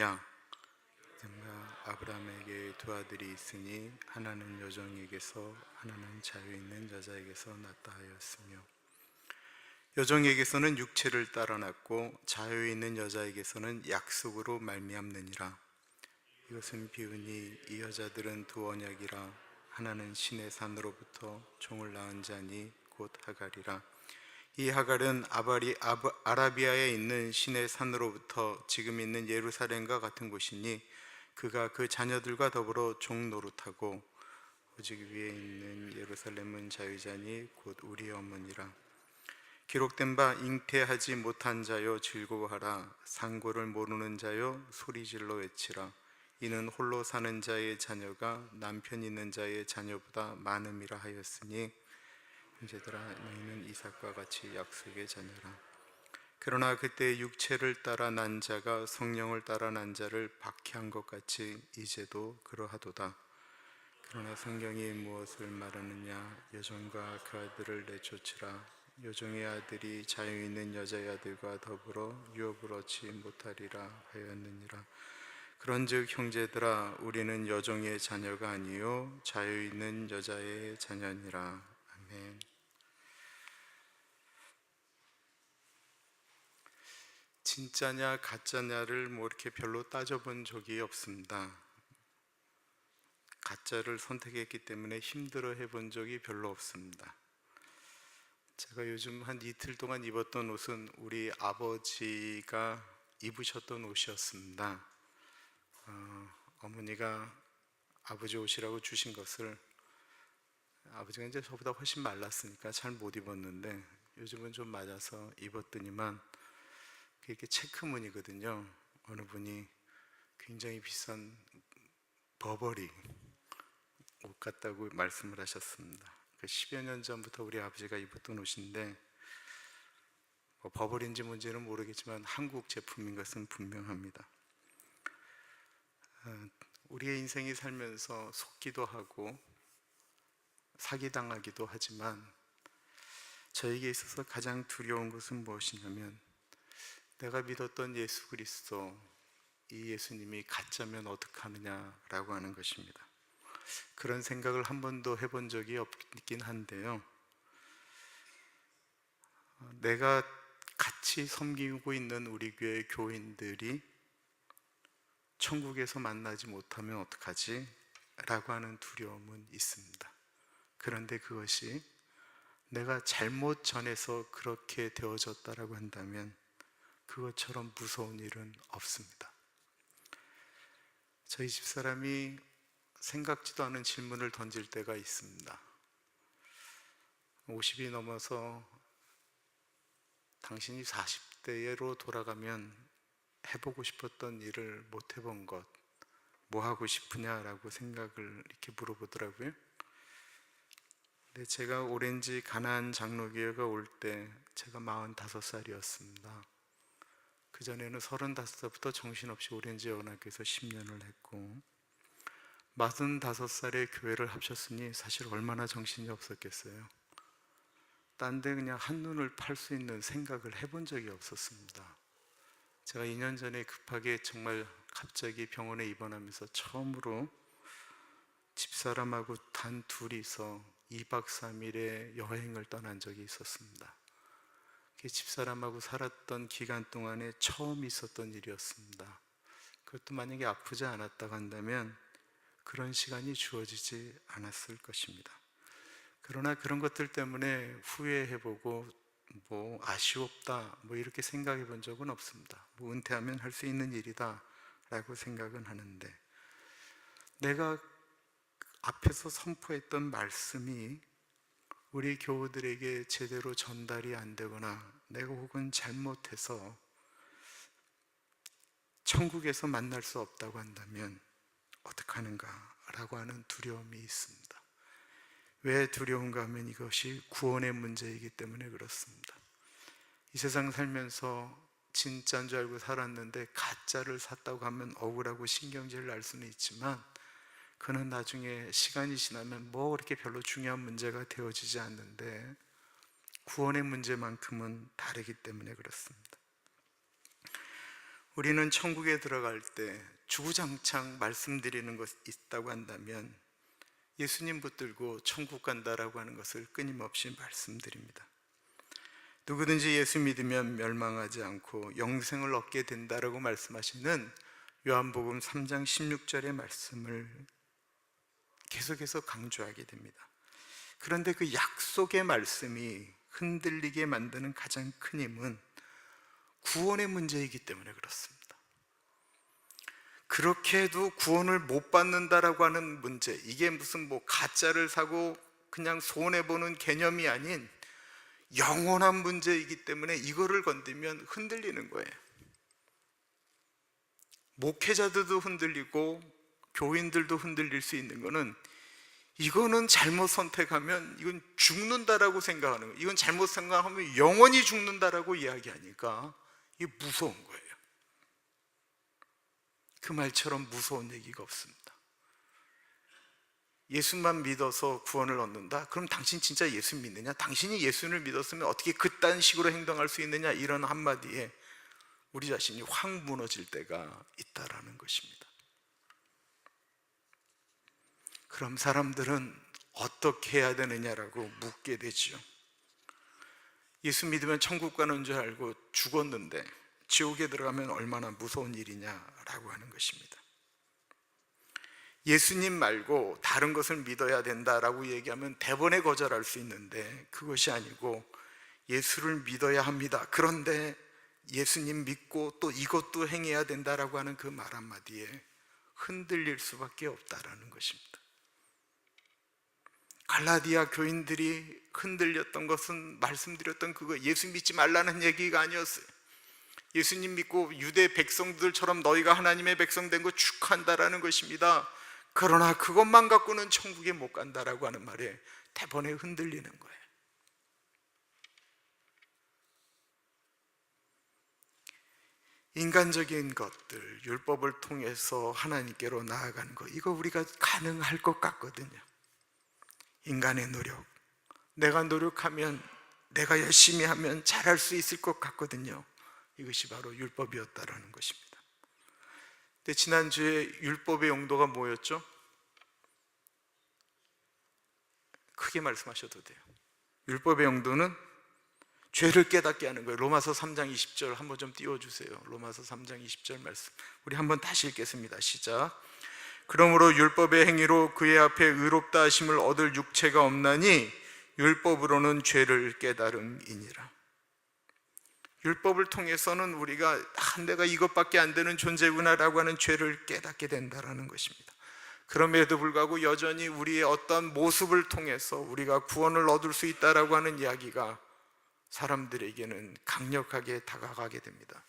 아니냐? 내가 아브라함에게 두 아들이 있으니 하나는 여종에게서 하나는 자유 있는 여자에게서 낳다 하였으며 여종에게서는 육체를 따라 낳고 자유 있는 여자에게서는 약속으로 말미암느니라. 이것은 비유니 이 여자들은 두 언약이라. 하나는 신의 산으로부터 종을 낳은 자니 곧 하갈이라. 이 하갈은 아라비아에 있는 신의 산으로부터 지금 있는 예루살렘과 같은 곳이니 그가 그 자녀들과 더불어 종 노릇하고 오직 위에 있는 예루살렘은 자유자니 곧 우리의 어머니라. 기록된 바 잉태하지 못한 자여 즐거워하라. 상고를 모르는 자여 소리질러 외치라. 이는 홀로 사는 자의 자녀가 남편 있는 자의 자녀보다 많음이라 하였으니 형제들아 너희는 이삭과 같이 약속의 자녀라. 그러나 그때 육체를 따라 난 자가 성령을 따라 난 자를 박해한 것 같이 이제도 그러하도다. 그러나 성경이 무엇을 말하느냐? 여종과 그 아들을 내쫓으라. 여종의 아들이 자유 있는 여자의 아들과 더불어 유업을 얻지 못하리라 하였느니라. 그런즉 형제들아 우리는 여종의 자녀가 아니요 자유 있는 여자의 자녀니라. 아멘. 진짜냐 가짜냐를 이렇게 별로 따져본 적이 없습니다. 가짜를 선택했기 때문에 힘들어 해본 적이 별로 없습니다. 제가 요즘 한 이틀 동안 입었던 옷은 우리 아버지가 입으셨던 옷이었습니다. 어머니가 아버지 옷이라고 주신 것을 아버지가 이제 저보다 훨씬 말랐으니까 잘 못 입었는데 요즘은 좀 맞아서 입었더니만 그게 체크무늬거든요. 어느 분이 굉장히 비싼 버버리 옷 같다고 말씀을 하셨습니다. 10여 년 전부터 우리 아버지가 입었던 옷인데 버버리인지 뭔지는 모르겠지만 한국 제품인 것은 분명합니다. 우리의 인생이 살면서 속기도 하고 사기당하기도 하지만 저에게 있어서 가장 두려운 것은 무엇이냐면 내가 믿었던 예수 그리스도, 이 예수님이 가짜면 어떡하느냐라고 하는 것입니다. 그런 생각을 한 번도 해본 적이 없긴 한데요, 내가 같이 섬기고 있는 우리 교회 교인들이 천국에서 만나지 못하면 어떡하지? 라고 하는 두려움은 있습니다. 그런데 그것이 내가 잘못 전해서 그렇게 되어졌다라고 한다면 그것처럼 무서운 일은 없습니다. 저희 집사람이 생각지도 않은 질문을 던질 때가 있습니다. 50이 넘어서 당신이 40대로 돌아가면 해보고 싶었던 일을 못 해본 것, 뭐 하고 싶으냐라고 생각을 이렇게 물어보더라고요. 근데 제가 오렌지 가나안 장로교회가 올 때 제가 45살이었습니다. 그전에는 35살부터 정신없이 오렌지 연합교회에서 10년을 했고 45살에 교회를 합쳤으니 사실 얼마나 정신이 없었겠어요. 딴 데 그냥 한눈을 팔 수 있는 생각을 해본 적이 없었습니다. 제가 2년 전에 급하게 정말 갑자기 병원에 입원하면서 처음으로 집사람하고 단 둘이서 2박 3일의 여행을 떠난 적이 있었습니다. 그게 집사람하고 살았던 기간 동안에 처음 있었던 일이었습니다. 그것도 만약에 아프지 않았다고 한다면 그런 시간이 주어지지 않았을 것입니다. 그러나 그런 것들 때문에 후회해보고 아쉬웠다 이렇게 생각해 본 적은 없습니다. 은퇴하면 할 수 있는 일이다 라고 생각은 하는데, 내가 앞에서 선포했던 말씀이 우리 교우들에게 제대로 전달이 안 되거나 내가 혹은 잘못해서 천국에서 만날 수 없다고 한다면 어떡하는가 라고 하는 두려움이 있습니다. 왜 두려운가 하면 이것이 구원의 문제이기 때문에 그렇습니다. 이 세상 살면서 진짜인 줄 알고 살았는데 가짜를 샀다고 하면 억울하고 신경질 날 수는 있지만 그는 나중에 시간이 지나면 그렇게 별로 중요한 문제가 되어지지 않는데 구원의 문제만큼은 다르기 때문에 그렇습니다. 우리는 천국에 들어갈 때 주구장창 말씀드리는 것이 있다고 한다면 예수님 붙들고 천국 간다라고 하는 것을 끊임없이 말씀드립니다. 누구든지 예수 믿으면 멸망하지 않고 영생을 얻게 된다라고 말씀하시는 요한복음 3장 16절의 말씀을 계속해서 강조하게 됩니다. 그런데 그 약속의 말씀이 흔들리게 만드는 가장 큰 힘은 구원의 문제이기 때문에 그렇습니다. 그렇게 해도 구원을 못 받는다라고 하는 문제, 이게 무슨 가짜를 사고 그냥 손해보는 개념이 아닌 영원한 문제이기 때문에 이거를 건드리면 흔들리는 거예요. 목회자들도 흔들리고 교인들도 흔들릴 수 있는 거는, 이거는 잘못 선택하면 이건 죽는다라고 생각하는 거예요. 이건 잘못 생각하면 영원히 죽는다라고 이야기하니까 이게 무서운 거예요. 그 말처럼 무서운 얘기가 없습니다. 예수만 믿어서 구원을 얻는다? 그럼 당신 진짜 예수 믿느냐? 당신이 예수를 믿었으면 어떻게 그딴 식으로 행동할 수 있느냐? 이런 한마디에 우리 자신이 확 무너질 때가 있다라는 것입니다. 그럼 사람들은 어떻게 해야 되느냐라고 묻게 되죠. 예수 믿으면 천국 가는 줄 알고 죽었는데 지옥에 들어가면 얼마나 무서운 일이냐라고 하는 것입니다. 예수님 말고 다른 것을 믿어야 된다라고 얘기하면 대번에 거절할 수 있는데, 그것이 아니고 예수를 믿어야 합니다. 그런데 예수님 믿고 또 이것도 행해야 된다라고 하는 그 말 한마디에 흔들릴 수밖에 없다라는 것입니다. 갈라디아 교인들이 흔들렸던 것은 말씀드렸던 그거, 예수 믿지 말라는 얘기가 아니었어요. 예수님 믿고 유대 백성들처럼 너희가 하나님의 백성 된 거 축하한다라는 것입니다. 그러나 그것만 갖고는 천국에 못 간다라고 하는 말에 대번에 흔들리는 거예요. 인간적인 것들, 율법을 통해서 하나님께로 나아가는 것, 이거 우리가 가능할 것 같거든요. 인간의 노력, 내가 노력하면, 내가 열심히 하면 잘할 수 있을 것 같거든요. 이것이 바로 율법이었다라는 것입니다. 근데 지난주에 율법의 용도가 뭐였죠? 크게 말씀하셔도 돼요. 율법의 용도는 죄를 깨닫게 하는 거예요. 로마서 3장 20절 한번 좀 띄워주세요. 로마서 3장 20절 말씀 우리 한번 다시 읽겠습니다. 시작. 그러므로 율법의 행위로 그의 앞에 의롭다 하심을 얻을 육체가 없나니 율법으로는 죄를 깨달음이니라. 율법을 통해서는 우리가 내가 이것밖에 안 되는 존재구나 라고 하는 죄를 깨닫게 된다는 것입니다. 그럼에도 불구하고 여전히 우리의 어떤 모습을 통해서 우리가 구원을 얻을 수 있다라고 하는 이야기가 사람들에게는 강력하게 다가가게 됩니다.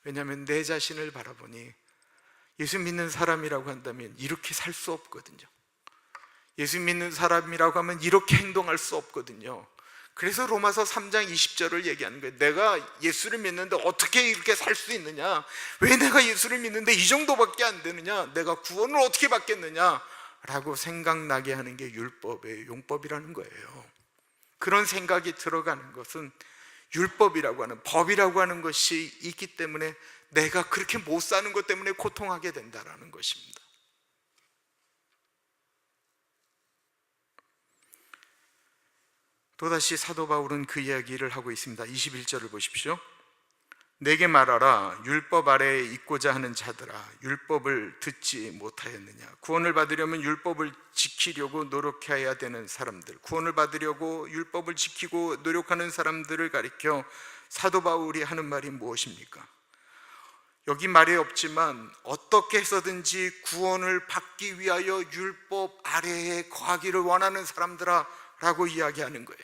왜냐하면 내 자신을 바라보니 예수 믿는 사람이라고 한다면 이렇게 살 수 없거든요. 예수 믿는 사람이라고 하면 이렇게 행동할 수 없거든요. 그래서 로마서 3장 20절을 얘기하는 거예요. 내가 예수를 믿는데 어떻게 이렇게 살 수 있느냐? 왜 내가 예수를 믿는데 이 정도밖에 안 되느냐? 내가 구원을 어떻게 받겠느냐? 라고 생각나게 하는 게 율법의 용법이라는 거예요. 그런 생각이 들어가는 것은 율법이라고 하는, 법이라고 하는 것이 있기 때문에 내가 그렇게 못 사는 것 때문에 고통하게 된다는 것입니다. 또다시 사도 바울은 그 이야기를 하고 있습니다. 21절을 보십시오. 내게 말하라. 율법 아래에 있고자 하는 자들아, 율법을 듣지 못하였느냐? 구원을 받으려면 율법을 지키려고 노력해야 되는 사람들, 구원을 받으려고 율법을 지키고 노력하는 사람들을 가리켜 사도 바울이 하는 말이 무엇입니까? 여기 말이 없지만 어떻게 해서든지 구원을 받기 위하여 율법 아래에 거하기를 원하는 사람들아 라고 이야기하는 거예요.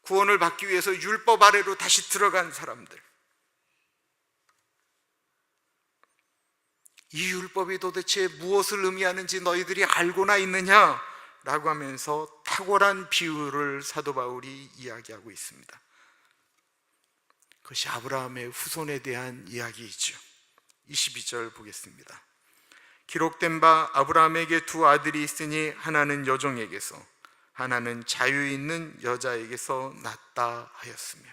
구원을 받기 위해서 율법 아래로 다시 들어간 사람들, 이 율법이 도대체 무엇을 의미하는지 너희들이 알고나 있느냐? 라고 하면서 탁월한 비유를 사도 바울이 이야기하고 있습니다. 그것이 아브라함의 후손에 대한 이야기이죠. 22절 보겠습니다. 기록된 바 아브라함에게 두 아들이 있으니 하나는 여종에게서 하나는 자유 있는 여자에게서 났다 하였으며,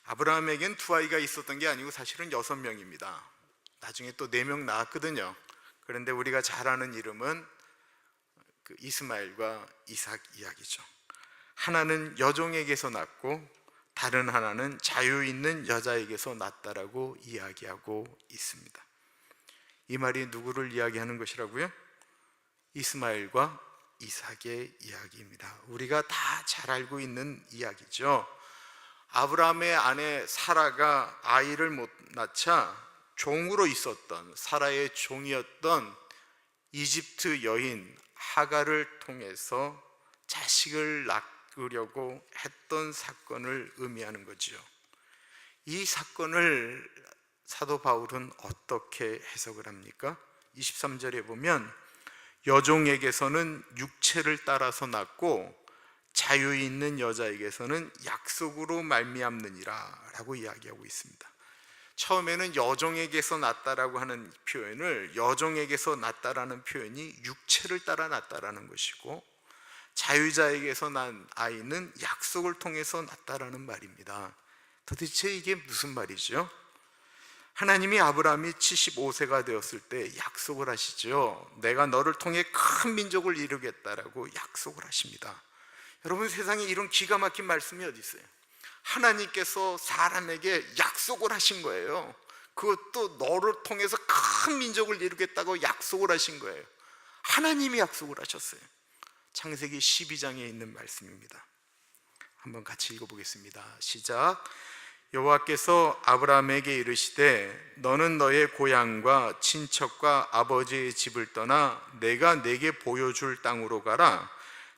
아브라함에겐 두 아이가 있었던 게 아니고 사실은 6명입니다. 나중에 또 4명 낳았거든요. 그런데 우리가 잘 아는 이름은 그 이스마엘과 이삭 이야기죠. 하나는 여종에게서 낳고 다른 하나는 자유 있는 여자에게서 낳았다라고 이야기하고 있습니다. 이 말이 누구를 이야기하는 것이라고요? 이스마엘과 이삭의 이야기입니다. 우리가 다 잘 알고 있는 이야기죠. 아브라함의 아내 사라가 아이를 못 낳자 종으로 있었던, 사라의 종이었던 이집트 여인 하갈을 통해서 자식을 낳으려고 했던 사건을 의미하는 거죠. 이 사건을 사도 바울은 어떻게 해석을 합니까? 23절에 보면 여종에게서는 육체를 따라서 낳고 자유 있는 여자에게서는 약속으로 말미암느니라 라고 이야기하고 있습니다. 처음에는 여종에게서 낳았다라고 하는 표현을, 여종에게서 낳았다라는 표현이 육체를 따라 낳았다라는 것이고, 자유자에게서 난 아이는 약속을 통해서 낳았다라는 말입니다. 도대체 이게 무슨 말이죠? 하나님이 아브라함이 75세가 되었을 때 약속을 하시죠. 내가 너를 통해 큰 민족을 이루겠다라고 약속을 하십니다. 여러분, 세상에 이런 기가 막힌 말씀이 어디 있어요? 하나님께서 사람에게 약속을 하신 거예요. 그것도 너를 통해서 큰 민족을 이루겠다고 약속을 하신 거예요. 하나님이 약속을 하셨어요. 창세기 12장에 있는 말씀입니다. 한번 같이 읽어보겠습니다. 시작. 여호와께서 아브라함에게 이르시되 너는 너의 고향과 친척과 아버지의 집을 떠나 내가 내게 보여줄 땅으로 가라.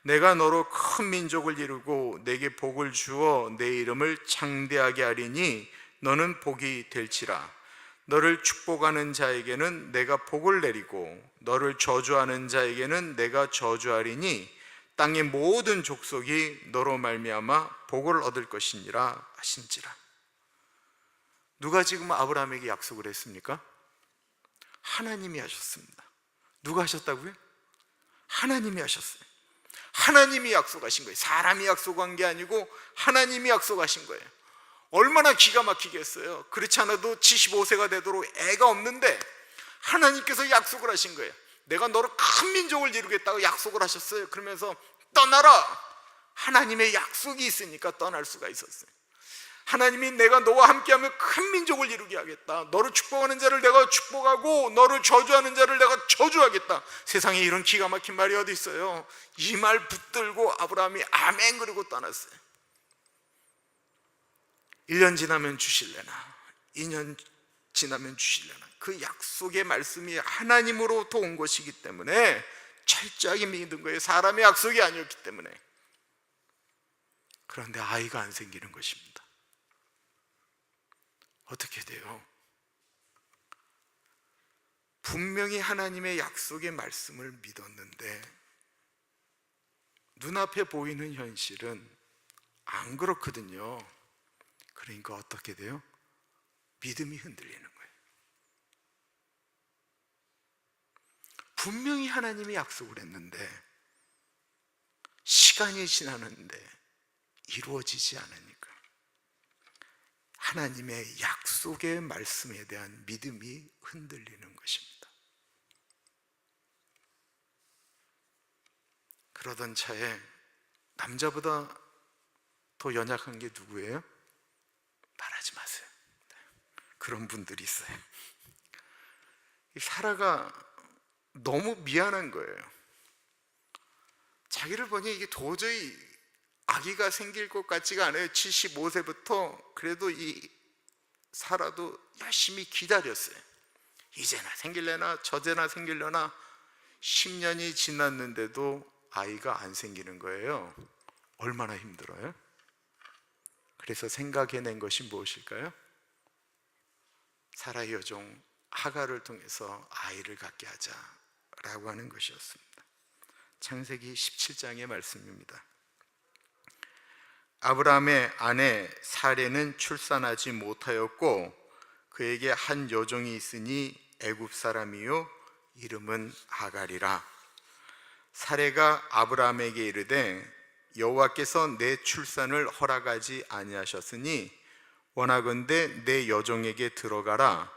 내가 너로 큰 민족을 이루고 내게 복을 주어 내 이름을 창대하게 하리니 너는 복이 될지라. 너를 축복하는 자에게는 내가 복을 내리고 너를 저주하는 자에게는 내가 저주하리니 땅의 모든 족속이 너로 말미암아 복을 얻을 것이니라 하신지라. 누가 지금 아브라함에게 약속을 했습니까? 하나님이 하셨습니다. 누가 하셨다고요? 하나님이 하셨어요. 하나님이 약속하신 거예요. 사람이 약속한 게 아니고 하나님이 약속하신 거예요. 얼마나 기가 막히겠어요. 그렇지 않아도 75세가 되도록 애가 없는데 하나님께서 약속을 하신 거예요. 내가 너를 큰 민족을 이루겠다고 약속을 하셨어요. 그러면서 떠나라. 하나님의 약속이 있으니까 떠날 수가 있었어요. 하나님이 내가 너와 함께하면 큰 민족을 이루게 하겠다. 너를 축복하는 자를 내가 축복하고 너를 저주하는 자를 내가 저주하겠다. 세상에 이런 기가 막힌 말이 어디 있어요? 이 말 붙들고 아브라함이 아멘 그러고 떠났어요. 1년 지나면 주실래나 2년 지나면 주실래나 그 약속의 말씀이 하나님으로부터 온 것이기 때문에 철저하게 믿은 거예요. 사람의 약속이 아니었기 때문에. 그런데 아이가 안 생기는 것입니다. 어떻게 돼요? 분명히 하나님의 약속의 말씀을 믿었는데 눈앞에 보이는 현실은 안 그렇거든요. 그러니까 어떻게 돼요? 믿음이 흔들리는 거예요. 분명히 하나님이 약속을 했는데 시간이 지나는데 이루어지지 않으니까 하나님의 약속의 말씀에 대한 믿음이 흔들리는 것입니다. 그러던 차에 남자보다 더 연약한 게 누구예요? 말하지 마세요. 그런 분들이 있어요. 사라가 너무 미안한 거예요. 자기를 보니 이게 도저히 아기가 생길 것 같지가 않아요. 75세부터 그래도 이 사라도 열심히 기다렸어요. 이제나 생길래나 저제나 생길려나 10년이 지났는데도 아이가 안 생기는 거예요. 얼마나 힘들어요? 그래서 생각해낸 것이 무엇일까요? 사라의 여종 하갈을 통해서 아이를 갖게 하자라고 하는 것이었습니다. 창세기 17장의 말씀입니다. 아브라함의 아내 사레는 출산하지 못하였고 그에게 한 여종이 있으니 애굽 사람이요 이름은 하갈이라. 사레가 아브라함에게 이르되 여호와께서 내 출산을 허락하지 아니하셨으니 원하건대 내 여종에게 들어가라.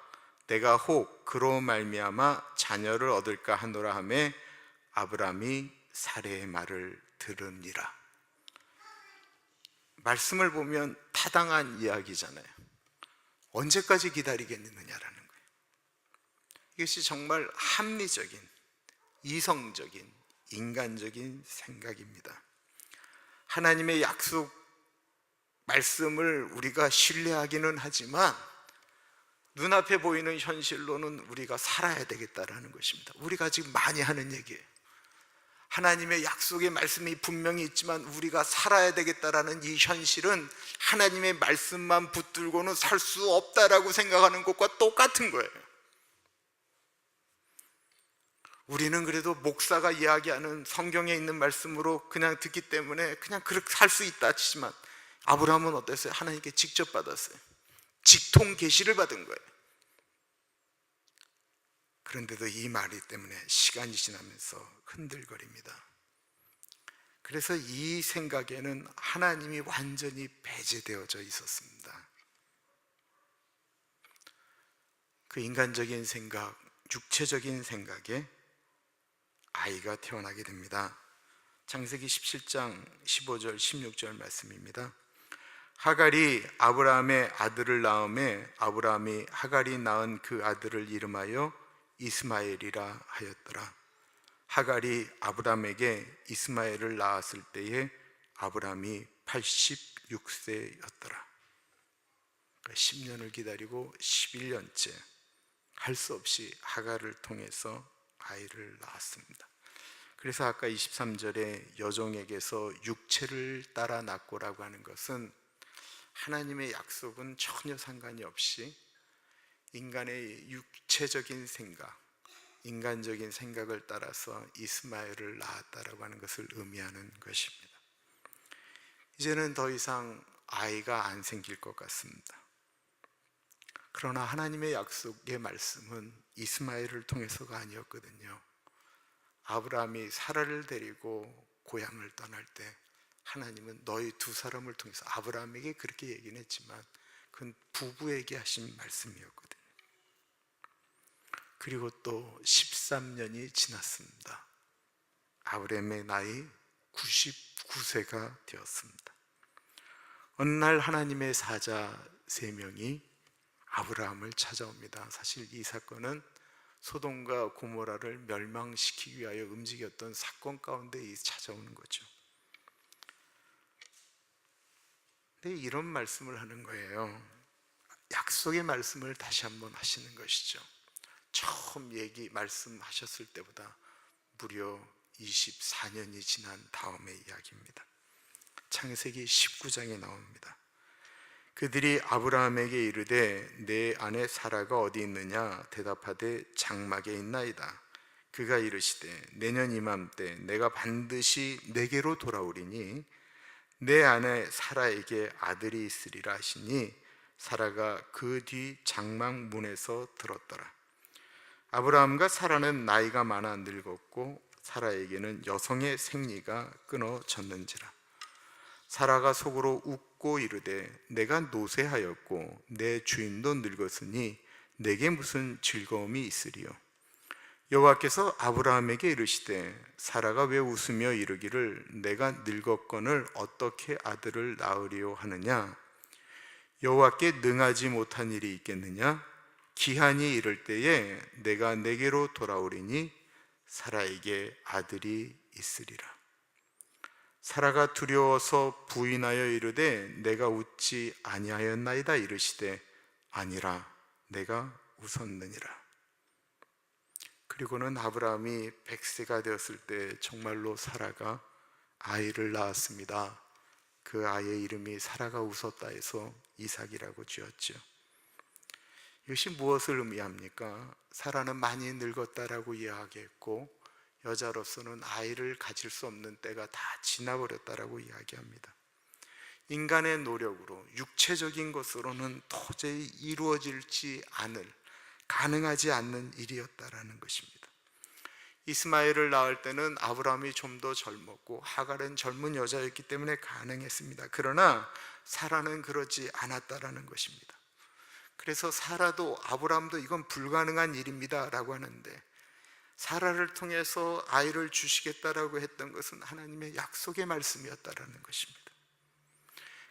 내가 혹 그로 말미암아 자녀를 얻을까 하노라 하매 아브라함이 사레의 말을 들으니라. 말씀을 보면 타당한 이야기잖아요. 언제까지 기다리겠느냐라는 거예요. 이것이 정말 합리적인, 이성적인, 인간적인 생각입니다. 하나님의 약속 말씀을 우리가 신뢰하기는 하지만 눈앞에 보이는 현실로는 우리가 살아야 되겠다라는 것입니다. 우리가 지금 많이 하는 얘기예요. 하나님의 약속의 말씀이 분명히 있지만 우리가 살아야 되겠다라는 이 현실은 하나님의 말씀만 붙들고는 살 수 없다라고 생각하는 것과 똑같은 거예요. 우리는 그래도 목사가 이야기하는 성경에 있는 말씀으로 그냥 듣기 때문에 그냥 그렇게 살 수 있다 치지만 아브라함은 어땠어요? 하나님께 직접 받았어요. 직통 계시를 받은 거예요. 그런데도 이 말이 때문에 시간이 지나면서 흔들거립니다. 그래서 이 생각에는 하나님이 완전히 배제되어져 있었습니다. 그 인간적인 생각, 육체적인 생각에 아이가 태어나게 됩니다. 창세기 17장 15절 16절 말씀입니다. 하갈이 아브라함의 아들을 낳음에 아브라함이 하갈이 낳은 그 아들을 이름하여 이스마엘이라 하였더라. 하갈이 아브라함에게 이스마엘을 낳았을 때에 아브라함이 86세였더라. 10년을 기다리고 11년째 할 수 없이 하갈을 통해서 아이를 낳았습니다. 그래서 아까 23절에 여종에게서 육체를 따라 낳고라고 하는 것은 하나님의 약속은 전혀 상관이 없이 인간의 육체적인 생각, 인간적인 생각을 따라서 이스마엘을 낳았다라고 하는 것을 의미하는 것입니다. 이제는 더 이상 아이가 안 생길 것 같습니다. 그러나 하나님의 약속의 말씀은 이스마엘을 통해서가 아니었거든요. 아브라함이 사라를 데리고 고향을 떠날 때 하나님은 너희 두 사람을 통해서, 아브라함에게 그렇게 얘기는 했지만 그건 부부에게 하신 말씀이었거든요. 그리고 또 13년이 지났습니다. 아브라함의 나이 99세가 되었습니다. 어느 날 하나님의 사자 3명이 아브라함을 찾아옵니다. 사실 이 사건은 소돔과 고모라를 멸망시키기 위하여 움직였던 사건 가운데 찾아오는 거죠. 근데 이런 말씀을 하는 거예요. 약속의 말씀을 다시 한번 하시는 것이죠. 처음 말씀하셨을 때보다 무려 24년이 지난 다음의 이야기입니다. 창세기 19장에 나옵니다. 그들이 아브라함에게 이르되 내 아내 사라가 어디 있느냐? 대답하되 장막에 있나이다. 그가 이르시되 내년 이맘때 내가 반드시 내게로 돌아오리니 내 아내 사라에게 아들이 있으리라 하시니 사라가 그 뒤 장막 문에서 들었더라. 아브라함과 사라는 나이가 많아 늙었고 사라에게는 여성의 생리가 끊어졌는지라. 사라가 속으로 웃고 이르되 내가 노쇠하였고 내 주인도 늙었으니 내게 무슨 즐거움이 있으리요? 여호와께서 아브라함에게 이르시되 사라가 왜 웃으며 이르기를 내가 늙었거늘 어떻게 아들을 낳으리요 하느냐? 여호와께 능하지 못한 일이 있겠느냐? 기한이 이를 때에 내가 내게로 돌아오리니 사라에게 아들이 있으리라. 사라가 두려워서 부인하여 이르되 내가 웃지 아니하였나이다 이르시되 아니라 내가 웃었느니라. 그리고는 아브라함이 100세가 되었을 때 정말로 사라가 아이를 낳았습니다. 그 아이의 이름이 사라가 웃었다 해서 이삭이라고 지었죠. 이것이 무엇을 의미합니까? 사라는 많이 늙었다라고 이야기했고 여자로서는 아이를 가질 수 없는 때가 다 지나버렸다라고 이야기합니다. 인간의 노력으로 육체적인 것으로는 도저히 이루어질지 않을, 가능하지 않는 일이었다라는 것입니다. 이스마엘을 낳을 때는 아브라함이 좀 더 젊었고 하갈은 젊은 여자였기 때문에 가능했습니다. 그러나 사라는 그러지 않았다라는 것입니다. 그래서 사라도 아브라함도 이건 불가능한 일입니다 라고 하는데, 사라를 통해서 아이를 주시겠다라고 했던 것은 하나님의 약속의 말씀이었다라는 것입니다.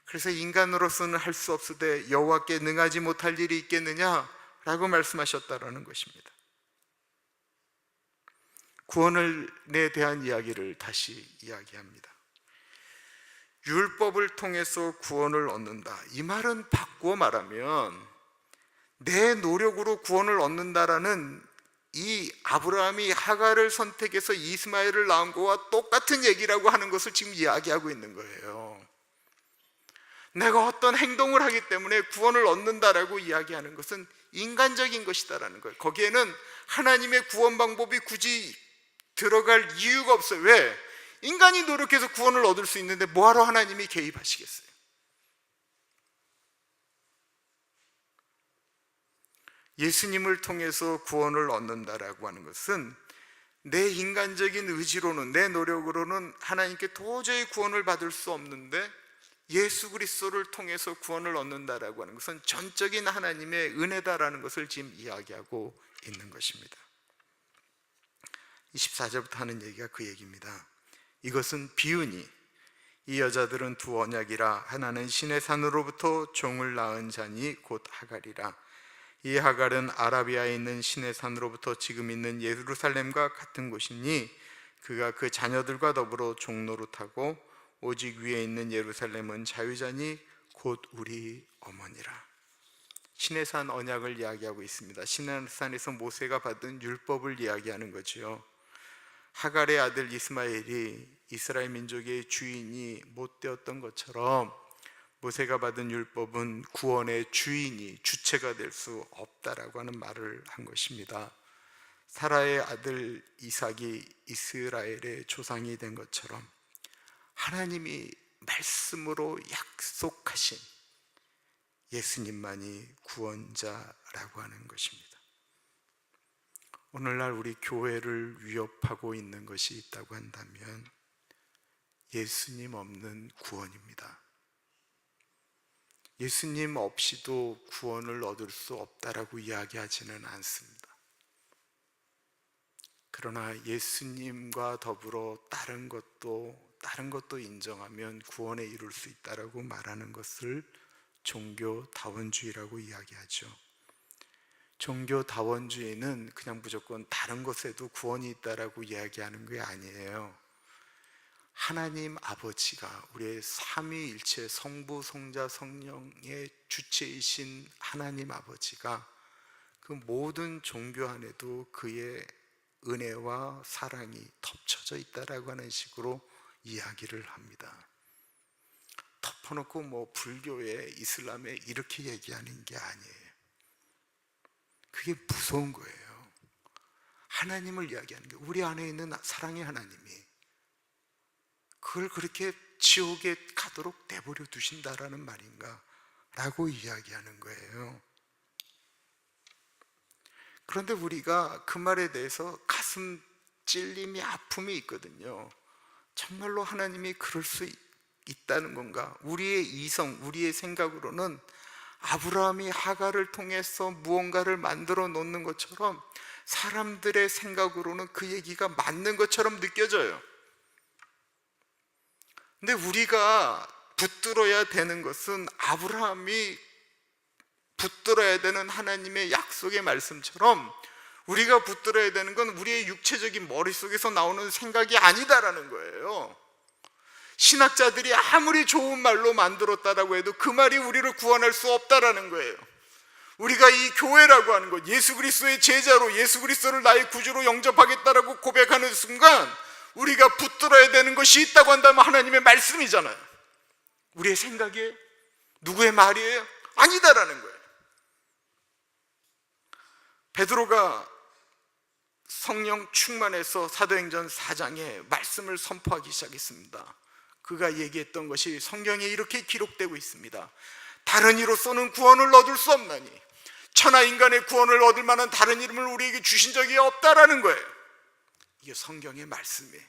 그래서 인간으로서는 할 수 없으되 여호와께 능하지 못할 일이 있겠느냐라고 말씀하셨다라는 것입니다. 구원에 대한 이야기를 다시 이야기합니다. 율법을 통해서 구원을 얻는다, 이 말은 바꾸어 말하면 내 노력으로 구원을 얻는다라는 이 아브라함이 하갈을 선택해서 이스마엘을 낳은 거와 똑같은 얘기라고 하는 것을 지금 이야기하고 있는 거예요. 내가 어떤 행동을 하기 때문에 구원을 얻는다라고 이야기하는 것은 인간적인 것이다라는 거예요. 거기에는 하나님의 구원 방법이 굳이 들어갈 이유가 없어요. 왜? 인간이 노력해서 구원을 얻을 수 있는데 뭐하러 하나님이 개입하시겠어요? 예수님을 통해서 구원을 얻는다라고 하는 것은 내 인간적인 의지로는, 내 노력으로는 하나님께 도저히 구원을 받을 수 없는데 예수 그리스도를 통해서 구원을 얻는다라고 하는 것은 전적인 하나님의 은혜다라는 것을 지금 이야기하고 있는 것입니다. 24절부터 하는 얘기가 그 얘기입니다. 이것은 비유니 이 여자들은 두 언약이라, 하나는 신의 산으로부터 종을 낳은 자니 곧 하갈이라. 이 하갈은 아라비아에 있는 신의 산으로부터 지금 있는 예루살렘과 같은 곳이니 그가 그 자녀들과 더불어 종노릇하고 오직 위에 있는 예루살렘은 자유자니 곧 우리 어머니라. 신의 산 언약을 이야기하고 있습니다. 신의 산에서 모세가 받은 율법을 이야기하는 거죠. 하갈의 아들 이스마엘이 이스라엘 민족의 주인이 못 되었던 것처럼 모세가 받은 율법은 구원의 주인이, 주체가 될 수 없다라고 하는 말을 한 것입니다. 사라의 아들 이삭이 이스라엘의 조상이 된 것처럼 하나님이 말씀으로 약속하신 예수님만이 구원자라고 하는 것입니다. 오늘날 우리 교회를 위협하고 있는 것이 있다고 한다면 예수님 없는 구원입니다. 예수님 없이도 구원을 얻을 수 없다라고 이야기하지는 않습니다. 그러나 예수님과 더불어 다른 것도 인정하면 구원에 이룰 수 있다라고 말하는 것을 종교다원주의라고 이야기하죠. 종교다원주의는 그냥 무조건 다른 것에도 구원이 있다라고 이야기하는 게 아니에요. 하나님 아버지가, 우리의 삼위일체 성부, 성자, 성령의 주체이신 하나님 아버지가 그 모든 종교 안에도 그의 은혜와 사랑이 덮쳐져 있다라고 하는 식으로 이야기를 합니다. 덮어놓고 불교에, 이슬람에 이렇게 얘기하는 게 아니에요. 그게 무서운 거예요. 하나님을 이야기하는 게, 우리 안에 있는 사랑의 하나님이 그걸 그렇게 지옥에 가도록 내버려 두신다라는 말인가 라고 이야기하는 거예요. 그런데 우리가 그 말에 대해서 가슴 찔림이, 아픔이 있거든요. 정말로 하나님이 그럴 수 있다는 건가? 우리의 이성, 우리의 생각으로는 아브라함이 하갈을 통해서 무언가를 만들어 놓는 것처럼, 사람들의 생각으로는 그 얘기가 맞는 것처럼 느껴져요. 근데 우리가 붙들어야 되는 것은 아브라함이 붙들어야 되는 하나님의 약속의 말씀처럼, 우리가 붙들어야 되는 건 우리의 육체적인 머릿속에서 나오는 생각이 아니다라는 거예요. 신학자들이 아무리 좋은 말로 만들었다라고 해도 그 말이 우리를 구원할 수 없다라는 거예요. 우리가 이 교회라고 하는 것, 예수 그리스도의 제자로 예수 그리스도를 나의 구주로 영접하겠다라고 고백하는 순간 우리가 붙들어야 되는 것이 있다고 한다면 하나님의 말씀이잖아요. 우리의 생각이에요? 누구의 말이에요? 아니다라는 거예요. 베드로가 성령 충만해서 사도행전 4장에 말씀을 선포하기 시작했습니다. 그가 얘기했던 것이 성경에 이렇게 기록되고 있습니다. 다른 이로서는 구원을 얻을 수 없나니 천하 인간의 구원을 얻을 만한 다른 이름을 우리에게 주신 적이 없다라는 거예요. 이게 성경의 말씀이에요.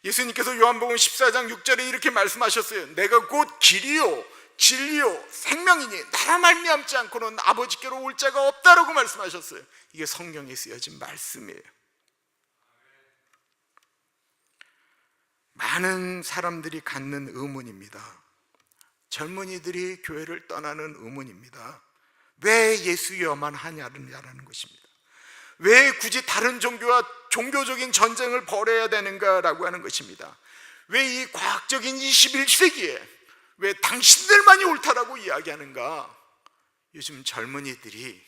예수님께서 요한복음 14장 6절에 이렇게 말씀하셨어요. 내가 곧 길이요 진리요 생명이니 나라 말미암지 않고는 아버지께로 올 자가 없다라고 말씀하셨어요. 이게 성경에 쓰여진 말씀이에요. 많은 사람들이 갖는 의문입니다. 젊은이들이 교회를 떠나는 의문입니다. 왜 예수여만 하냐는 것입니다. 왜 굳이 다른 종교와 종교적인 전쟁을 벌여야 되는가라고 하는 것입니다. 왜 이 과학적인 21세기에 왜 당신들만이 옳다라고 이야기하는가? 요즘 젊은이들이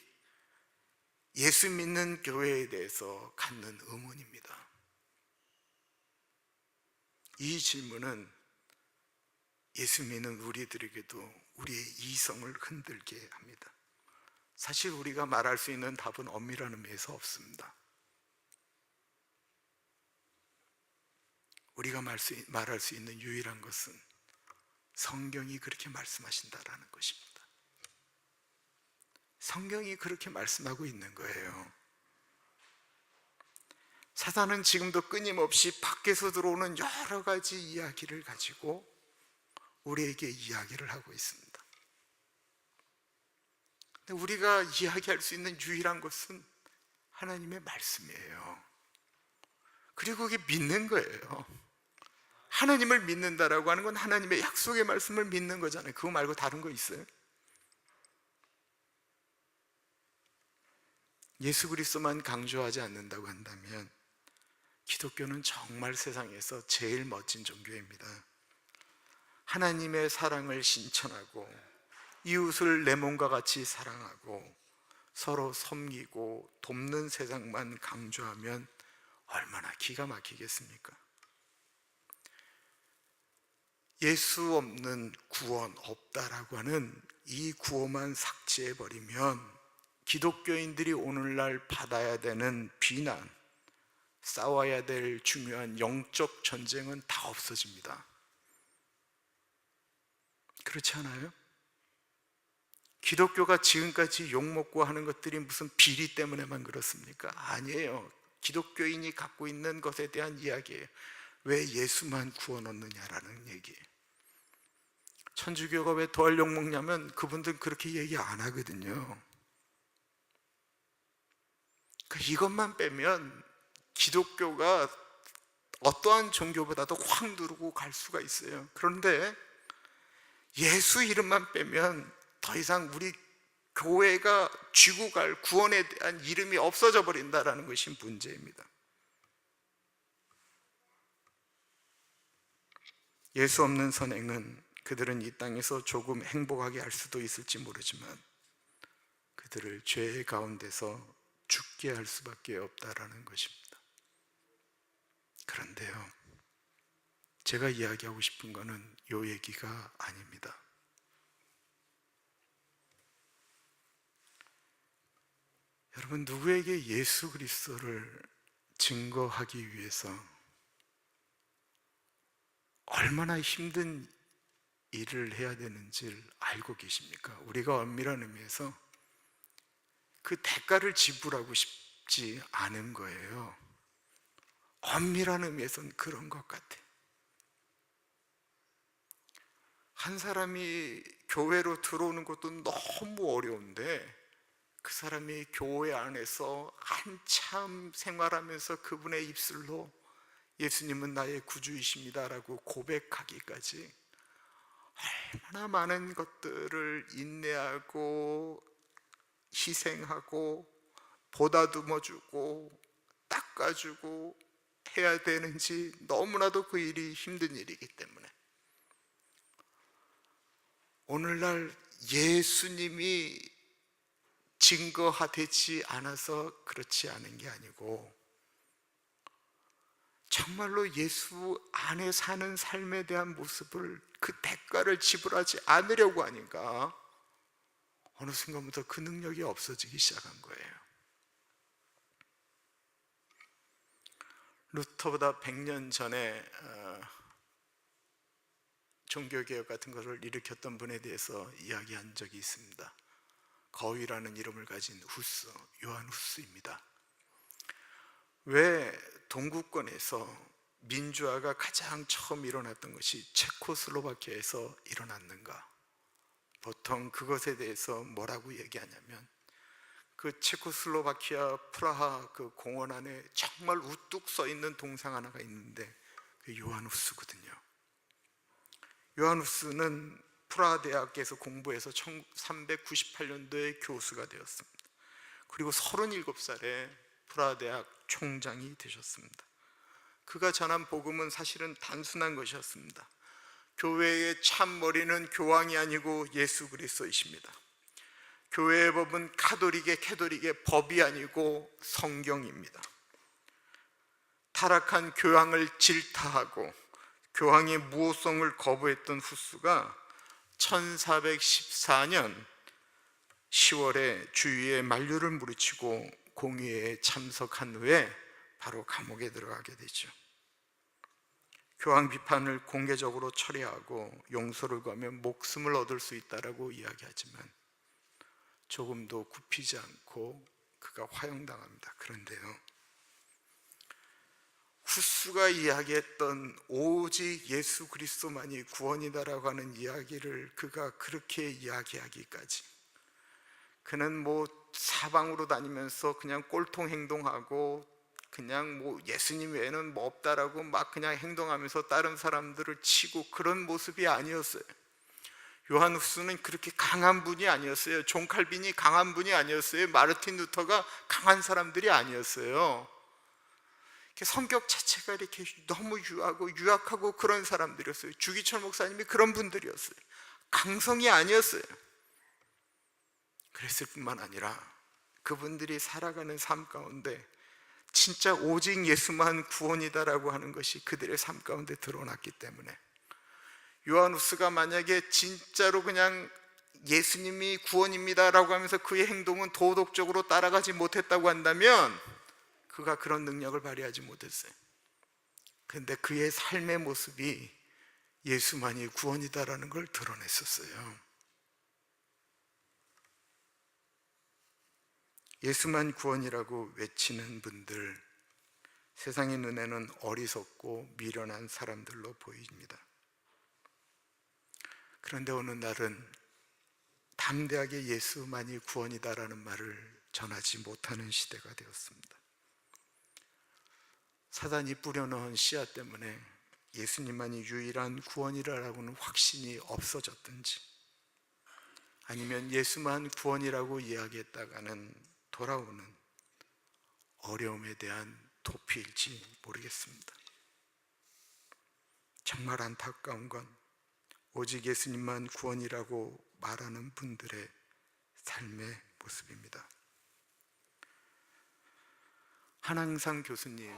예수 믿는 교회에 대해서 갖는 의문입니다. 이 질문은 예수 믿는 우리들에게도 우리의 이성을 흔들게 합니다. 사실 우리가 말할 수 있는 답은 엄밀한 의미에서 없습니다. 우리가 말할 수 있는 유일한 것은 성경이 그렇게 말씀하신다라는 것입니다. 성경이 그렇게 말씀하고 있는 거예요. 사단은 지금도 끊임없이 밖에서 들어오는 여러 가지 이야기를 가지고 우리에게 이야기를 하고 있습니다. 근데 우리가 이야기할 수 있는 유일한 것은 하나님의 말씀이에요. 그리고 그게 믿는 거예요. 하나님을 믿는다라고 하는 건 하나님의 약속의 말씀을 믿는 거잖아요. 그거 말고 다른 거 있어요? 예수 그리스도만 강조하지 않는다고 한다면 기독교는 정말 세상에서 제일 멋진 종교입니다. 하나님의 사랑을 신천하고 이웃을 내 몸과 같이 사랑하고 서로 섬기고 돕는 세상만 강조하면 얼마나 기가 막히겠습니까? 예수 없는 구원 없다라고 하는 이 구호만 삭제해버리면 기독교인들이 오늘날 받아야 되는 비난, 싸워야 될 중요한 영적 전쟁은 다 없어집니다. 그렇지 않아요? 기독교가 지금까지 욕먹고 하는 것들이 무슨 비리 때문에만 그렇습니까? 아니에요. 기독교인이 갖고 있는 것에 대한 이야기예요. 왜 예수만 구원 얻느냐라는 얘기예요. 천주교가 왜 덜 욕먹냐면 그분들은 그렇게 얘기 안 하거든요. 그러니까 이것만 빼면 기독교가 어떠한 종교보다도 확 누르고 갈 수가 있어요. 그런데 예수 이름만 빼면 더 이상 우리 교회가 쥐고 갈 구원에 대한 이름이 없어져 버린다는 것이 문제입니다. 예수 없는 선행은 그들은 이 땅에서 조금 행복하게 할 수도 있을지 모르지만 그들을 죄의 가운데서 죽게 할 수밖에 없다라는 것입니다. 그런데요, 제가 이야기하고 싶은 것은 이 얘기가 아닙니다. 여러분, 누구에게 예수 그리스도를 증거하기 위해서 얼마나 힘든 일을 해야 되는지를 알고 계십니까? 우리가 엄밀한 의미에서 그 대가를 지불하고 싶지 않은 거예요. 엄밀한 의미에서는 그런 것 같아요. 한 사람이 교회로 들어오는 것도 너무 어려운데 그 사람이 교회 안에서 한참 생활하면서 그분의 입술로 예수님은 나의 구주이십니다라고 고백하기까지 얼마나 많은 것들을 인내하고 희생하고 보다듬어주고 닦아주고 해야 되는지 너무나도 그 일이 힘든 일이기 때문에 오늘날 예수님이 증거되지 않아서 그렇지 않은 게 아니고 정말로 예수 안에 사는 삶에 대한 모습을 그 대가를 지불하지 않으려고 하니까 어느 순간부터 그 능력이 없어지기 시작한 거예요. 루터보다 100년 전에 종교개혁 같은 것을 일으켰던 분에 대해서 이야기한 적이 있습니다. 거위라는 이름을 가진 후스, 요한 후스입니다. 왜 동구권에서 민주화가 가장 처음 일어났던 것이 체코슬로바키아에서 일어났는가? 보통 그것에 대해서 뭐라고 얘기하냐면, 그 체코슬로바키아 프라하 그 공원 안에 정말 우뚝 서 있는 동상 하나가 있는데, 그 요한 후스거든요. 요한 후스는 프라하 대학에서 공부해서 1398년도에 교수가 되었습니다. 그리고 37살에 프라하 대학 총장이 되셨습니다. 그가 전한 복음은 사실은 단순한 것이었습니다. 교회의 참머리는 교황이 아니고 예수 그리스도이십니다. 교회의 법은 캐톨릭의 법이 아니고 성경입니다. 타락한 교황을 질타하고 교황의 무호성을 거부했던 후스가 1414년 10월에 주위에 만류를 물리치고 공의회에 참석한 후에 바로 감옥에 들어가게 되죠. 교황 비판을 공개적으로 처리하고 용서를 구하면 목숨을 얻을 수 있다라고 이야기하지만 조금도 굽히지 않고 그가 화형당합니다. 그런데요, 후스가 이야기했던 오직 예수 그리스도만이 구원이다라고 하는 이야기를 그가 그렇게 이야기하기까지, 그는 뭐 사방으로 다니면서 그냥 꼴통 행동하고 그냥 뭐 예수님 외에는 뭐 없다라고 막 그냥 행동하면서 다른 사람들을 치고 그런 모습이 아니었어요. 요한 후스는 그렇게 강한 분이 아니었어요. 존 칼빈이 강한 분이 아니었어요. 마르틴 루터가 강한 사람들이 아니었어요. 성격 자체가 이렇게 너무 유약하고 그런 사람들이었어요. 주기철 목사님이 그런 분들이었어요. 강성이 아니었어요. 그랬을 뿐만 아니라 그분들이 살아가는 삶 가운데 진짜 오직 예수만 구원이다라고 하는 것이 그들의 삶 가운데 드러났기 때문에, 요한 후스가 만약에 진짜로 그냥 예수님이 구원입니다라고 하면서 그의 행동은 도덕적으로 따라가지 못했다고 한다면 그가 그런 능력을 발휘하지 못했어요. 그런데 그의 삶의 모습이 예수만이 구원이다라는 걸 드러냈었어요. 예수만 구원이라고 외치는 분들, 세상의 눈에는 어리석고 미련한 사람들로 보입니다. 그런데 어느 날은 담대하게 예수만이 구원이다라는 말을 전하지 못하는 시대가 되었습니다. 사단이 뿌려놓은 씨앗 때문에 예수님만이 유일한 구원이라고는 확신이 없어졌든지, 아니면 예수만 구원이라고 이야기했다가는 돌아오는 어려움에 대한 도피일지 모르겠습니다. 정말 안타까운 건 오직 예수님만 구원이라고 말하는 분들의 삶의 모습입니다. 한항상 교수님,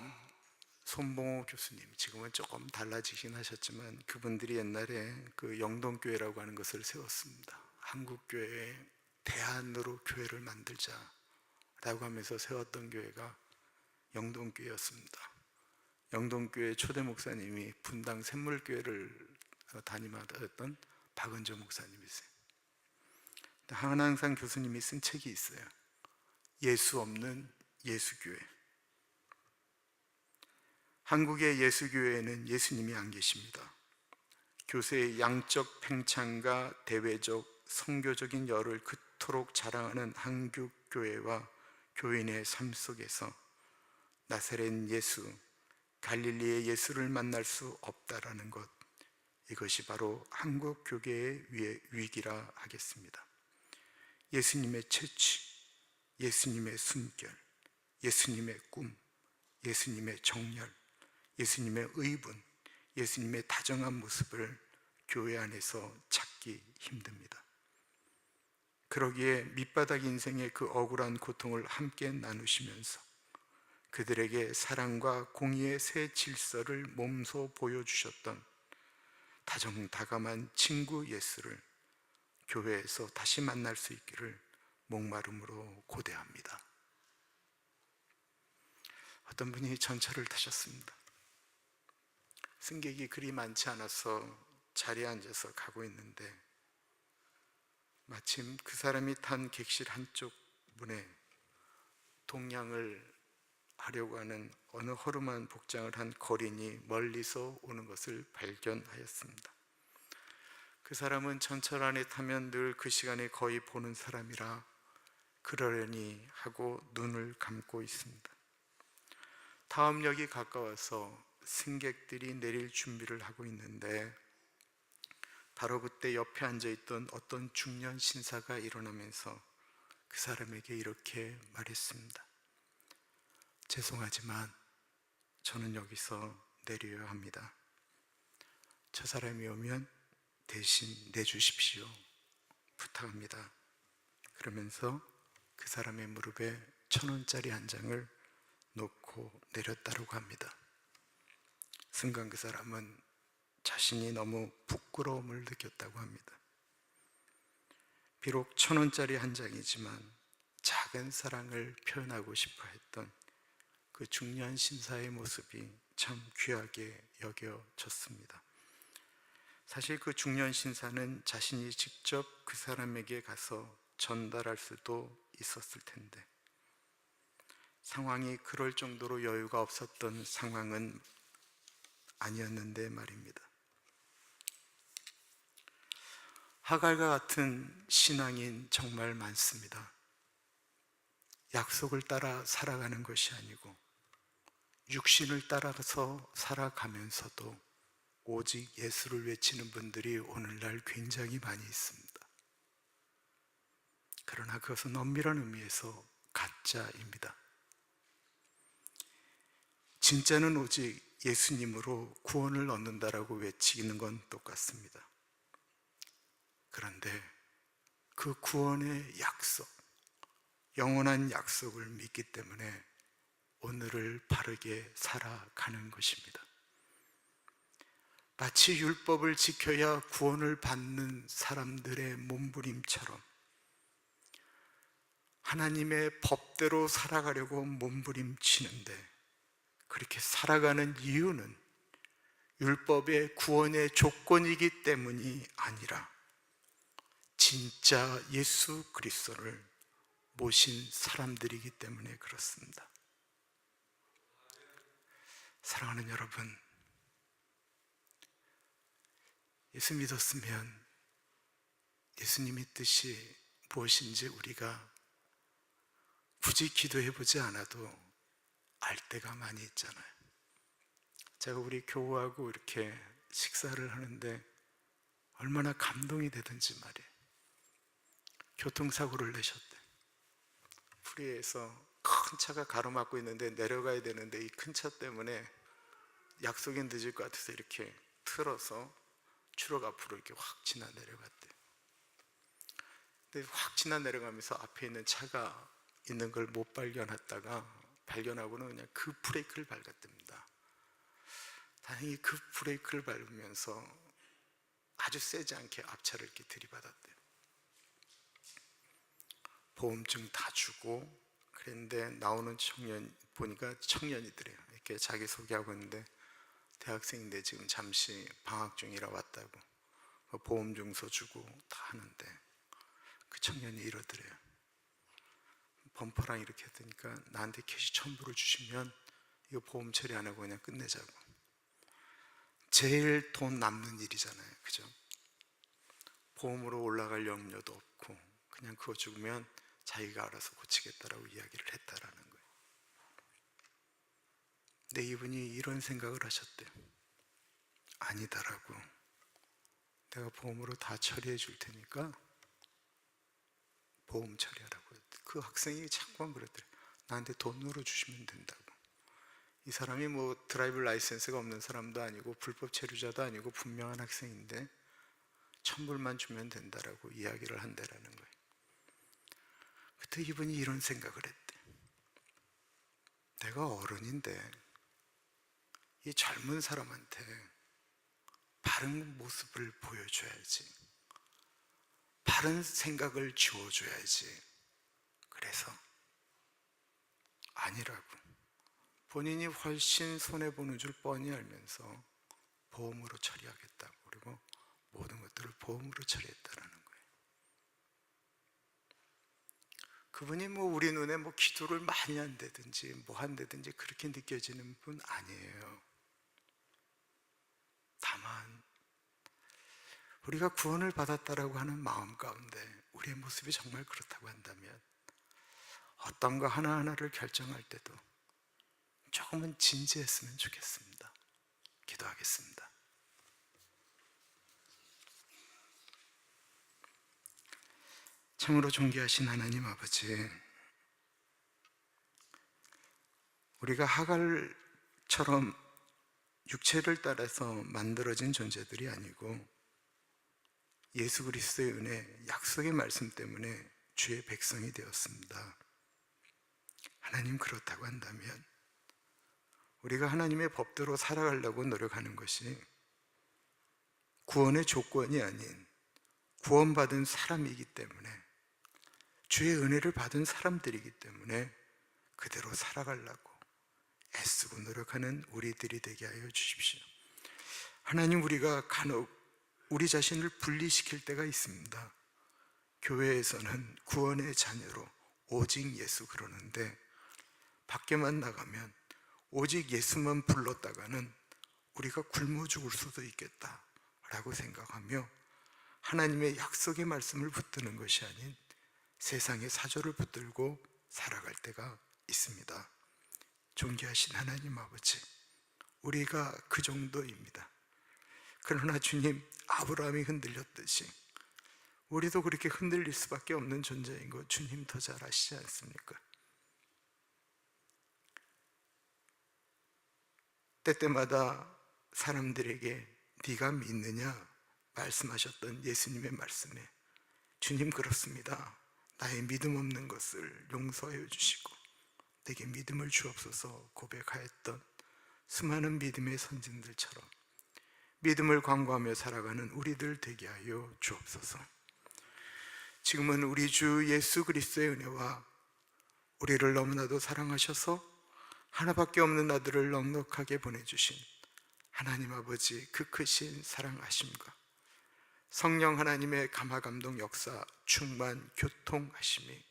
손봉호 교수님, 지금은 조금 달라지긴 하셨지만 그분들이 옛날에 그 영동교회라고 하는 것을 세웠습니다. 한국교회의 대안으로 교회를 만들자라고 하면서 세웠던 교회가 영동교회였습니다. 영동교회 초대 목사님이 분당 샘물교회를 담임하던 박은조 목사님이세요. 한항상 교수님이 쓴 책이 있어요. 예수 없는 예수교회. 한국의 예수교회에는 예수님이 안 계십니다. 교세의 양적 팽창과 대외적 선교적인 열을 그토록 자랑하는 한국교회와 교인의 삶 속에서 나사렛 예수, 갈릴리의 예수를 만날 수 없다라는 것, 이것이 바로 한국 교계의 위기라 하겠습니다. 예수님의 채취, 예수님의 숨결, 예수님의 꿈, 예수님의 정열, 예수님의 의분, 예수님의 다정한 모습을 교회 안에서 찾기 힘듭니다. 그러기에 밑바닥 인생의 그 억울한 고통을 함께 나누시면서 그들에게 사랑과 공의의 새 질서를 몸소 보여주셨던 다정다감한 친구 예수를 교회에서 다시 만날 수 있기를 목마름으로 고대합니다. 어떤 분이 전철을 타셨습니다. 승객이 그리 많지 않아서 자리에 앉아서 가고 있는데 마침 그 사람이 탄 객실 한쪽 문에 동양을 하려고 하는 어느 허름한 복장을 한 거린이 멀리서 오는 것을 발견하였습니다. 그 사람은 전철 안에 타면 늘 그 시간에 거의 보는 사람이라 그러려니 하고 눈을 감고 있습니다. 다음 역이 가까워서 승객들이 내릴 준비를 하고 있는데 바로 그때 옆에 앉아있던 어떤 중년 신사가 일어나면서 그 사람에게 이렇게 말했습니다. 죄송하지만 저는 여기서 내려야 합니다. 저 사람이 오면 대신 내주십시오. 부탁합니다. 그러면서 그 사람의 무릎에 1,000원짜리 한 장을 놓고 내렸다고 합니다. 순간 그 사람은 자신이 너무 부끄러움을 느꼈다고 합니다. 비록 1,000원짜리 한 장이지만 작은 사랑을 표현하고 싶어 했던 그 중년 신사의 모습이 참 귀하게 여겨졌습니다. 사실 그 중년 신사는 자신이 직접 그 사람에게 가서 전달할 수도 있었을 텐데 상황이 그럴 정도로 여유가 없었던 상황은 아니었는데 말입니다. 하갈과 같은 신앙인 정말 많습니다. 약속을 따라 살아가는 것이 아니고 육신을 따라서 살아가면서도 오직 예수를 외치는 분들이 오늘날 굉장히 많이 있습니다. 그러나 그것은 엄밀한 의미에서 가짜입니다. 진짜는 오직 예수님으로 구원을 얻는다라고 외치는 건 똑같습니다. 그런데 그 구원의 약속, 영원한 약속을 믿기 때문에 오늘을 바르게 살아가는 것입니다. 마치 율법을 지켜야 구원을 받는 사람들의 몸부림처럼 하나님의 법대로 살아가려고 몸부림치는데 그렇게 살아가는 이유는 율법의 구원의 조건이기 때문이 아니라 진짜 예수 그리스도를 모신 사람들이기 때문에 그렇습니다. 사랑하는 여러분, 예수 믿었으면 예수님의 뜻이 무엇인지 우리가 굳이 기도해보지 않아도 알 때가 많이 있잖아요. 제가 우리 교우하고 이렇게 식사를 하는데 얼마나 감동이 되든지 말이에요. 교통사고를 내셨대. 프리에서 큰 차가 가로막고 있는데 내려가야 되는데 이 큰 차 때문에 약속이 늦을 것 같아서 이렇게 틀어서 추락 앞으로 이렇게 확 지나 내려갔대. 근데 확 지나 내려가면서 앞에 있는 차가 있는 걸 못 발견했다가 발견하고는 그냥 그 브레이크를 밟았답니다. 다행히 그 브레이크를 밟으면서 아주 세지 않게 앞차를 이렇게 들이받았대요. 보험증 다 주고 그랬는데 나오는 청년 보니까 청년이더래요. 이렇게 자기소개하고 있는데 대학생인데 지금 잠시 방학 중이라 왔다고 보험증서 주고 다 하는데 그 청년이 이러더래요. 범퍼랑 이렇게 했으니까 나한테 캐시 1,000불을 주시면 이거 보험 처리 안 하고 그냥 끝내자고. 제일 돈 남는 일이잖아요, 그죠? 보험으로 올라갈 염려도 없고 그냥 그거 죽으면 자기가 알아서 고치겠다라고 이야기를 했다라는 거예요. 근데 이분이 이런 생각을 하셨대요. 아니다라고. 내가 보험으로 다 처리해 줄 테니까 보험 처리하라고. 그 학생이 잠깐 그랬더래. 나한테 돈으로 주시면 된다고. 이 사람이 뭐 드라이브 라이센스가 없는 사람도 아니고 불법 체류자도 아니고 분명한 학생인데 1,000불만 주면 된다라고 이야기를 한다라는 거예요. 그때 이분이 이런 생각을 했대. 내가 어른인데 이 젊은 사람한테 바른 모습을 보여줘야지. 바른 생각을 주어줘야지. 그래서 아니라고. 본인이 훨씬 손해보는 줄 뻔히 알면서 보험으로 처리하겠다고. 그리고 모든 것들을 보험으로 처리했다라는 거예요. 그분이 뭐 우리 눈에 뭐 기도를 많이 한다든지 뭐 한다든지 그렇게 느껴지는 분 아니에요. 다만 우리가 구원을 받았다라고 하는 마음 가운데 우리의 모습이 정말 그렇다고 한다면 어떤 거 하나하나를 결정할 때도 조금은 진지했으면 좋겠습니다. 기도하겠습니다. 참으로 존귀하신 하나님 아버지, 우리가 하갈처럼 육체를 따라서 만들어진 존재들이 아니고 예수 그리스도의 은혜, 약속의 말씀 때문에 주의 백성이 되었습니다. 하나님, 그렇다고 한다면 우리가 하나님의 법대로 살아가려고 노력하는 것이 구원의 조건이 아닌 구원받은 사람이기 때문에, 주의 은혜를 받은 사람들이기 때문에 그대로 살아가려고 애쓰고 노력하는 우리들이 되게 하여 주십시오. 하나님, 우리가 간혹 우리 자신을 분리시킬 때가 있습니다. 교회에서는 구원의 자녀로 오직 예수 그러는데 밖에만 나가면 오직 예수만 불렀다가는 우리가 굶어 죽을 수도 있겠다라고 생각하며 하나님의 약속의 말씀을 붙드는 것이 아닌 세상의 사조를 붙들고 살아갈 때가 있습니다. 존귀하신 하나님 아버지, 우리가 그 정도입니다. 그러나 주님, 아브라함이 흔들렸듯이 우리도 그렇게 흔들릴 수밖에 없는 존재인 거 주님 더 잘 아시지 않습니까? 때때마다 사람들에게 네가 믿느냐 말씀하셨던 예수님의 말씀에 주님, 그렇습니다, 나의 믿음 없는 것을 용서하여 주시고 내게 믿음을 주옵소서 고백하였던 수많은 믿음의 선진들처럼 믿음을 광고하며 살아가는 우리들 되게 하여 주옵소서. 지금은 우리 주 예수 그리스도의 은혜와 우리를 너무나도 사랑하셔서 하나밖에 없는 아들을 넉넉하게 보내주신 하나님 아버지 그 크신 사랑하심과 성령 하나님의 감화감동 역사 충만 교통하심이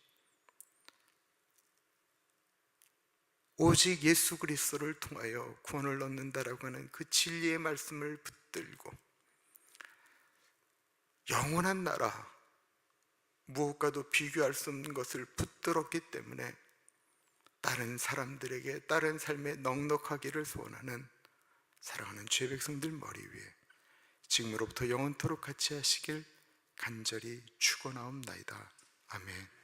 오직 예수 그리스도를 통하여 구원을 얻는다라고 하는 그 진리의 말씀을 붙들고 영원한 나라, 무엇과도 비교할 수 없는 것을 붙들었기 때문에 다른 사람들에게 다른 삶에 넉넉하기를 소원하는 사랑하는 주의 백성들 머리 위에 지금으로부터 영원토록 같이 하시길 간절히 축원하옵나이다. 아멘.